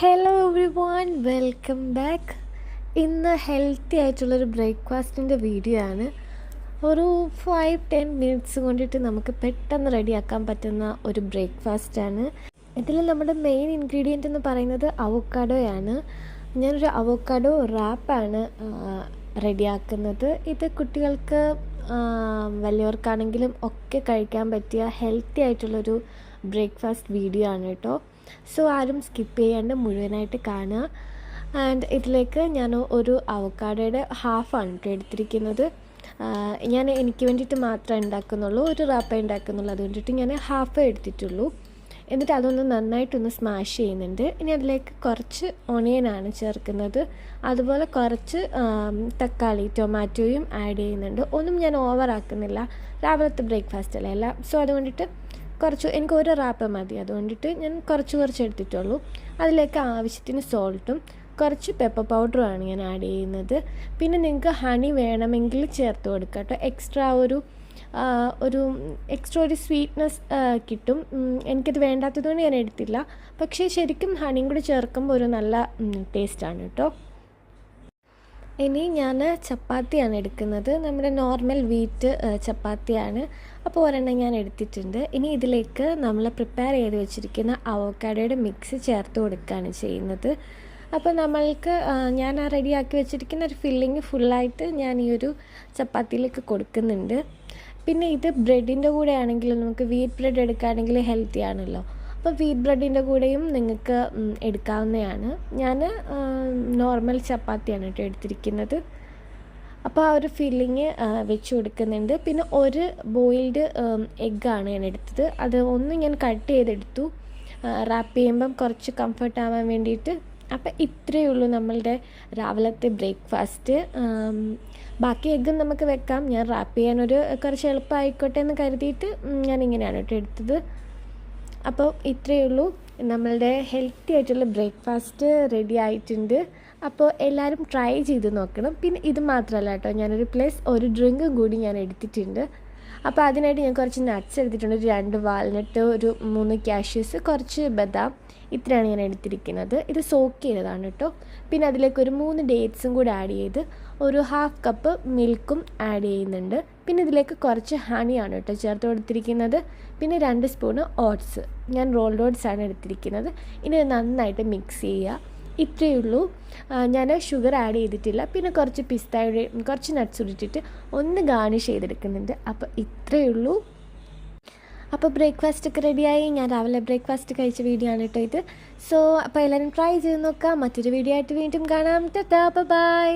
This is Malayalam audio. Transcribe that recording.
Hello every one, welcome back. ഇന്ന് ഹെൽത്തി ആയിട്ടുള്ളൊരു ബ്രേക്ക്ഫാസ്റ്റിൻ്റെ വീഡിയോ ആണ്. ഒരു 5-10 മിനിറ്റ്സ് കൊണ്ടിട്ട് നമുക്ക് പെട്ടെന്ന് റെഡിയാക്കാൻ പറ്റുന്ന ഒരു ബ്രേക്ക്ഫാസ്റ്റാണ്. ഇതിൽ നമ്മുടെ മെയിൻ ഇൻഗ്രീഡിയൻ്റ് എന്ന് പറയുന്നത് അവോക്കാഡോയാണ്. ഞാനൊരു അവോക്കാഡോ റാപ്പാണ് റെഡിയാക്കുന്നത്. ഇത് കുട്ടികൾക്ക് വലിയവർക്കാണെങ്കിലും ഒക്കെ കഴിക്കാൻ പറ്റിയ ഹെൽത്തി ആയിട്ടുള്ളൊരു ബ്രേക്ക്ഫാസ്റ്റ് വീഡിയോ ആണ് കേട്ടോ. സോ ആരും സ്കിപ്പ് ചെയ്യാണ്ട് മുഴുവനായിട്ട് കാണുക. ആൻഡ് ഇതിലേക്ക് ഞാൻ ഒരു അവോക്കാഡോയുടെ ഹാഫാണ് കേട്ടോ എടുത്തിരിക്കുന്നത്. ഞാൻ എനിക്ക് വേണ്ടിയിട്ട് മാത്രമേ ഉണ്ടാക്കുന്നുള്ളൂ, ഒരു റാപ്പേ ഉണ്ടാക്കുന്നുള്ളൂ. അതുകൊണ്ടിട്ട് ഞാൻ ഹാഫേ എടുത്തിട്ടുള്ളൂ. എന്നിട്ട് അതൊന്ന് നന്നായിട്ടൊന്ന് സ്മാഷ് ചെയ്യുന്നുണ്ട്. ഇനി അതിലേക്ക് കുറച്ച് ഓണിയനാണ് ചേർക്കുന്നത്. അതുപോലെ കുറച്ച് തക്കാളി, ടൊമാറ്റോയും ആഡ് ചെയ്യുന്നുണ്ട്. ഒന്നും ഞാൻ ഓവറാക്കുന്നില്ല, രാവിലത്തെ ബ്രേക്ക്ഫാസ്റ്റ് അല്ല. സോ അതുകൊണ്ടിട്ട് എനിക്ക് ഒരു റാപ്പ് മതി. അതുകൊണ്ടിട്ട് ഞാൻ കുറച്ച് എടുത്തിട്ടുള്ളൂ. അതിലേക്ക് ആവശ്യത്തിന് സോൾട്ടും കുറച്ച് പെപ്പർ പൗഡറുമാണ് ഞാൻ ആഡ് ചെയ്യുന്നത്. പിന്നെ നിങ്ങൾക്ക് ഹണി വേണമെങ്കിൽ ചേർത്ത് കൊടുക്കാം കേട്ടോ. എക്സ്ട്രാ ഒരു സ്വീറ്റ്നെസ് കിട്ടും. എനിക്കത് വേണ്ടാത്തതുകൊണ്ട് ഞാൻ എടുത്തില്ല. പക്ഷേ ശരിക്കും ഹണിയും കൂടി ചേർക്കുമ്പോൾ ഒരു നല്ല ടേസ്റ്റാണ് കേട്ടോ. ഇനി ഞാൻ ചപ്പാത്തിയാണ് എടുക്കുന്നത്. നമ്മുടെ നോർമൽ വീറ്റ് ചപ്പാത്തിയാണ്. അപ്പോൾ ഒരെണ്ണം ഞാൻ എടുത്തിട്ടുണ്ട്. ഇനി ഇതിലേക്ക് നമ്മൾ പ്രിപ്പയർ ചെയ്ത് വെച്ചിരിക്കുന്ന അവോക്കാഡോയുടെ മിക്സ് ചേർത്ത് കൊടുക്കുകയാണ് ചെയ്യുന്നത്. അപ്പോൾ നമ്മൾക്ക് ഞാൻ റെഡിയാക്കി വെച്ചിരിക്കുന്ന ഒരു ഫില്ലിങ് ഫുള്ളായിട്ട് ഞാൻ ഈ ഒരു ചപ്പാത്തിയിലേക്ക് കൊടുക്കുന്നുണ്ട്. പിന്നെ ഇത് ബ്രെഡിൻ്റെ കൂടെ ആണെങ്കിൽ നമുക്ക് വീറ്റ് ബ്രെഡ് എടുക്കുകയാണെങ്കിൽ ഹെൽത്തി ആണല്ലോ. അപ്പോൾ വീറ്റ് ബ്രെഡിൻ്റെ കൂടെയും നിങ്ങൾക്ക് എടുക്കാവുന്നതാണ്. ഞാൻ നോർമൽ ചപ്പാത്തിയാണ് കേട്ടോ എടുത്തിരിക്കുന്നത്. അപ്പോൾ ആ ഒരു ഫില്ലിങ് വെച്ച് കൊടുക്കുന്നുണ്ട്. പിന്നെ ഒരു ബോയിൽഡ് എഗ്ഗാണ് ഞാൻ എടുത്തത്. അത് ഒന്ന് ഞാൻ കട്ട് ചെയ്തെടുത്തു, റാപ്പ് ചെയ്യുമ്പം കുറച്ച് കംഫർട്ട് ആവാൻ വേണ്ടിയിട്ട്. അപ്പോൾ ഇത്രയേ ഉള്ളൂ നമ്മളുടെ രാവിലത്തെ ബ്രേക്ക്ഫാസ്റ്റ്. ബാക്കി എഗ്ഗും നമുക്ക് വെക്കാം. ഞാൻ റാപ്പ് ചെയ്യാനൊരു കുറച്ച് എളുപ്പമായിക്കോട്ടെ എന്ന് കരുതിയിട്ട് ഞാൻ ഇങ്ങനെയാണ് കേട്ടോ എടുത്തത്. അപ്പോൾ ഇത്രയേ ഉള്ളൂ, നമ്മളുടെ ഹെൽത്തി ആയിട്ടുള്ള ബ്രേക്ക്ഫാസ്റ്റ് റെഡി ആയിട്ടുണ്ട്. അപ്പോൾ എല്ലാവരും ട്രൈ ചെയ്ത് നോക്കണം. പിന്നെ ഇത് മാത്രമല്ല കേട്ടോ, ഒരു ഡ്രിങ്കും കൂടി ഞാൻ എടുത്തിട്ടുണ്ട്. അപ്പോൾ അതിനായിട്ട് ഞാൻ കുറച്ച് നട്ട്സ് എടുത്തിട്ടുണ്ട്. ഒരു 2 വാൾനട്ട്, ഒരു 3 കാഷ്യൂസ്, കുറച്ച് ബദാം, ഇത്രയാണ് ഞാൻ എടുത്തിരിക്കുന്നത്. ഇത് സോക്ക് ചെയ്തതാണ് കേട്ടോ. പിന്നെ അതിലേക്ക് ഒരു 3 ഡേറ്റ്സും കൂടി ആഡ് ചെയ്ത് ഒരു 1/2 കപ്പ് മിൽക്കും ആഡ് ചെയ്യുന്നുണ്ട്. പിന്നെ ഇതിലേക്ക് കുറച്ച് ഹണിയാണ് കേട്ടോ ചേർത്ത് കൊടുത്തിരിക്കുന്നത്. പിന്നെ 2 സ്പൂണ് ഓട്സ്, ഞാൻ റോൾഡ് ഓട്സാണ് എടുത്തിരിക്കുന്നത്. ഇനി നന്നായിട്ട് മിക്സ് ചെയ്യുക. ഇത്രയേ ഉള്ളൂ. ഞാൻ ഷുഗർ ആഡ് ചെയ്തിട്ടില്ല. പിന്നെ കുറച്ച് പിസ്തായുടെ കുറച്ച് നട്ട്സ് ഇട്ടിട്ട് ഒന്ന് ഗാർണിഷ് ചെയ്തെടുക്കുന്നുണ്ട്. അപ്പോൾ ഇത്രയേ ഉള്ളൂ. അപ്പോൾ ബ്രേക്ക്ഫാസ്റ്റൊക്കെ റെഡിയായി. ഞാൻ രാവിലെ ബ്രേക്ക്ഫാസ്റ്റ് കഴിച്ച വീഡിയോ ആണ് കേട്ടോ ഇത്. സോ അപ്പോൾ എല്ലാവരും ട്രൈ ചെയ്ത് നോക്കാം. മറ്റൊരു വീഡിയോ ആയിട്ട് വീണ്ടും കാണാം. ടാറ്റാ, ബൈ.